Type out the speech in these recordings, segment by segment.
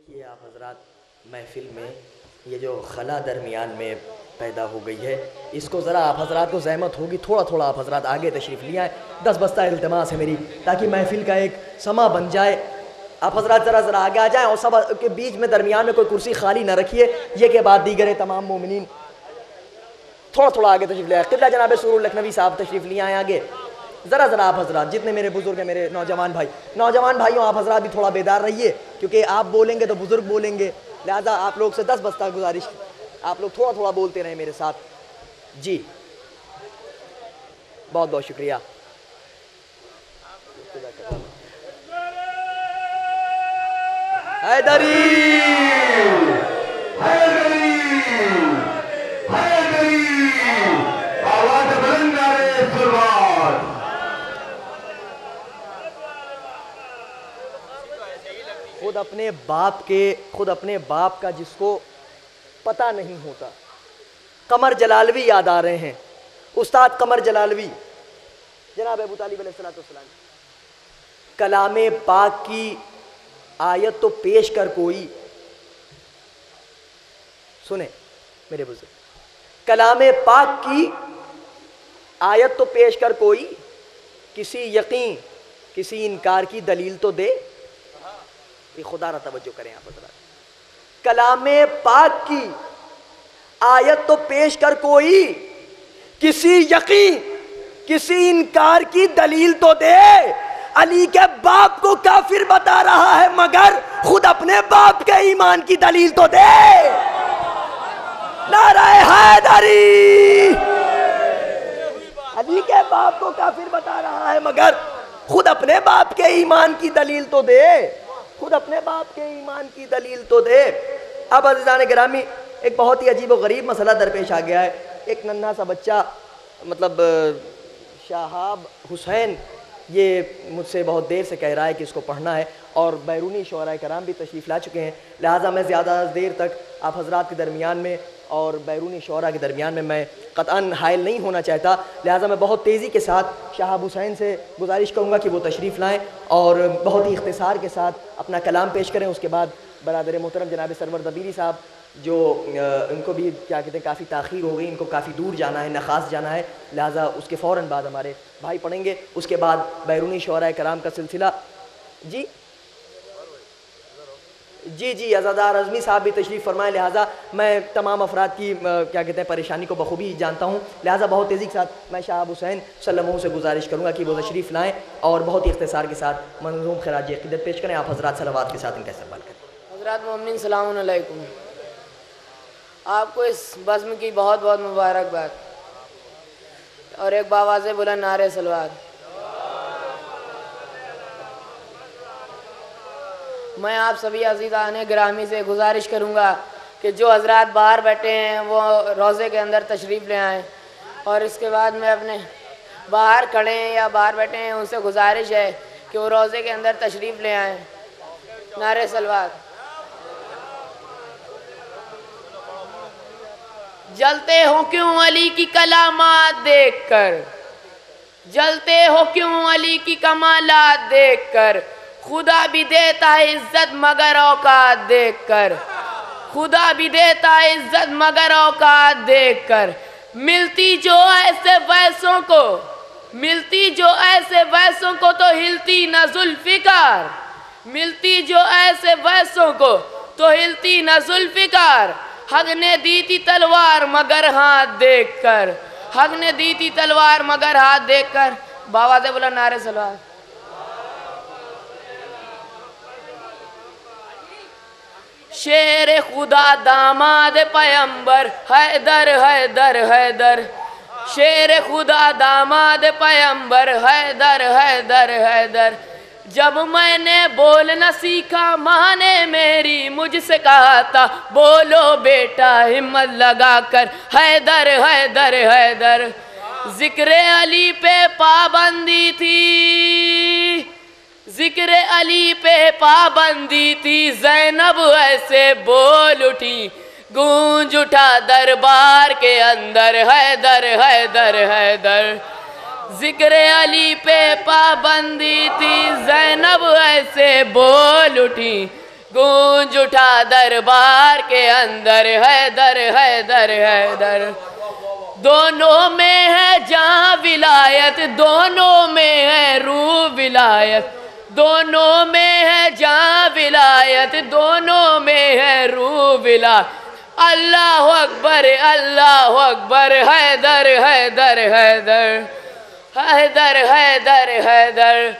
देखिए आप हजरात, महफिल में ये जो खला दरमियान में पैदा हो गई है, इसको ज़रा आप हजरात को जहमत होगी, थोड़ा थोड़ा आप हजरात आगे तशरीफ़ लिया है। 10 बस्ता इल्तिमास है मेरी, ताकि महफिल का एक समा बन जाए। आप हजरात ज़रा आगे आ जाएँ और सब के बीच में दरमियान में कोई कुर्सी खाली ना रखिए। ये के बाद दीगर तमाम मोमिनीन थोड़ा थोड़ा आगे तशरीफ़ लिया। क़िबला जनाब सुरूर लखनवी साहब तशरीफ़ लिया आए आगे। ज़रा आप हजरात, जितने मेरे बुज़ुर्ग हैं, मेरे नौजवान भाइयों, आप हजरात भी थोड़ा बेदार रहिए, क्योंकि आप बोलेंगे तो बुज़ुर्ग बोलेंगे। लिहाजा आप लोग से 10 बस्ता गुजारिश, आप लोग थोड़ा थोड़ा बोलते रहें मेरे साथ जी। बहुत बहुत शुक्रिया। हैदरी हैदरी हैदरी, आवाज़ बुलंद करे फरमान। खुद अपने बाप का जिसको पता नहीं होता। कमर जलालवी याद आ रहे हैं, उस्ताद कमर जलालवी, जनाब अबू तालिब अलैहिस्सलाम। कलामे पाक की आयत तो पेश कर कोई, सुने मेरे बुजुर्ग, कलामे पाक की आयत तो पेश कर कोई, किसी यकीन किसी इनकार की दलील तो दे। ये खुदा रा तवज्जो करें आप हज़रात, कलामे पाक की आयत तो पेश कर कोई, किसी यकीन किसी इनकार की दलील तो दे। अली के बाप को काफिर बता रहा है, मगर खुद अपने बाप के ईमान की दलील तो दे। नाराए हैदरी। अली के बाप को काफिर बता रहा है, मगर खुद अपने बाप के ईमान की दलील तो दे। खुद अपने बाप के ईमान की दलील तो दे। अब अज़ीज़ान गिरामी, एक बहुत ही अजीब व गरीब मसला दरपेश आ गया है। एक नन्हा सा बच्चा, मतलब शाहाब हुसैन, ये मुझसे बहुत देर से कह रहा है कि इसको पढ़ना है, और बैरूनी शोराए कराम भी तशरीफ़ ला चुके हैं। लिहाजा मैं ज़्यादा देर तक आप हजरात के दरमियान में और बैरूनी शोरा के दरमियान में मैं क़तअन हाइल नहीं होना चाहता। लिहाजा मैं बहुत तेज़ी के साथ शाहाब हुसैन से गुजारिश करूँगा कि वो तशरीफ़ लाएँ और बहुत ही इख्तिसार के साथ अपना कलाम पेश करें। उसके बाद बरादर मोहतरम जनाब सरवर दबीरी साहब, जो इनको भी क्या कहते हैं काफ़ी ताख़ीर हो गई, इनको काफ़ी दूर जाना है, नखास जाना है, लिहाजा उसके फ़ौरन बाद हमारे भाई पढ़ेंगे। उसके बाद बैरूनी शोराए कराम का सिलसिला। जी जी जी, अज़ादार अज़मी साहब भी तशरीफ़ फरमाएँ। लिहाजा मैं तमाम अफराद की क्या कहते हैं परेशानी को बखूबी जानता हूँ। लिहाजा बहुत तेज़ी के साथ मैं शाहाब हुसैन सल्लल्लाहु से गुजारिश करूँगा कि वो तशरीफ़ लाएँ और बहुत ही इख्तिसार के साथ मंज़ूम खिराज अक़ीदत पेश करें। आप हज़रात सलावत के साथ इनका इस्तक़बाल करें। हज़रात मोमिनीन सलामुन अलैकुम। आपको इस बज़्म की बहुत बहुत मुबारकबाद और एक बावाज़े बुलंद नारे सलवात। मैं आप सभी अज़ीज़ान गिरामी से गुजारिश करूँगा कि जो हज़रात बाहर बैठे हैं वो रोज़े के अंदर तशरीफ़ ले आएँ, और इसके बाद में अपने बाहर खड़े हैं या बाहर बैठे हैं उनसे गुजारिश है कि वो रोज़े के अंदर तशरीफ़ ले आएँ। नारे सलवात। जलते हो क्यों अली की कलामात देखकर, जलते हो क्यों अली की कमालात देखकर, खुदा भी देता है इज्जत मगर औकात देखकर, खुदा भी देता है इज्जत मगर औकात देखकर। मिलती जो ऐसे वैसों को, मिलती जो ऐसे वैसों को तो हिलती न जुल्फ़िकार, मिलती जो ऐसे वैसों को तो हिलती न जुल्फ़िकार। हक ने दी थी तलवार मगर हाथ देखकर, हक ने दी थी तलवार मगर हाथ देखकर। बाबा से बोला नारे सलवार। शेर खुदा दामाद पैगंबर हैदर हैदर हैदर, शेर खुदा दामाद पैगंबर हैदर हैदर हैदर। जब मैंने बोलना सीखा माँ ने मेरी मुझसे कहा था, बोलो बेटा हिम्मत लगा कर हैदर हैदर हैदर। जिक्र अली पे पाबंदी थी, जिक्र अली पे पाबंदी थी, ज़ैनब ऐसे बोल उठी, गूंज उठा दरबार के अंदर हैदर हैदर हैदर। जिक्र अली पे पाबंदी थी, ज़ैनब ऐसे बोल उठी, गूंज उठा दरबार के अंदर, हैदर हैदर हैदर। दोनों में है जहां विलायत, दोनों में है रूह विलायत, दोनों में है जहां विलायत, दोनों में है रूह विलायत। अल्लाह अकबर अल्लाह अकबर, हैदर हैदर हैदर हैदर हैदर हैदर।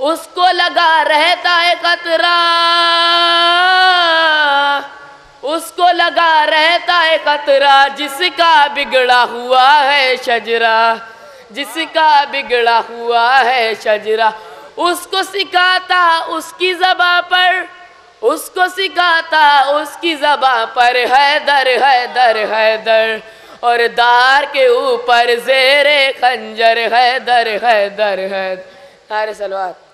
उसको लगा रहता है खतरा, उसको लगा रहता है खतरा, जिसका बिगड़ा हुआ है शजरा, जिसका बिगड़ा हुआ है शजरा। उसको सिखाता उसकी ज़बां पर, उसको सिखाता उसकी ज़बां पर, हैदर हैदर हैदर। और दार के ऊपर ज़ेरे खंजर, हैदर हैदर हैदर। नारे सलवात।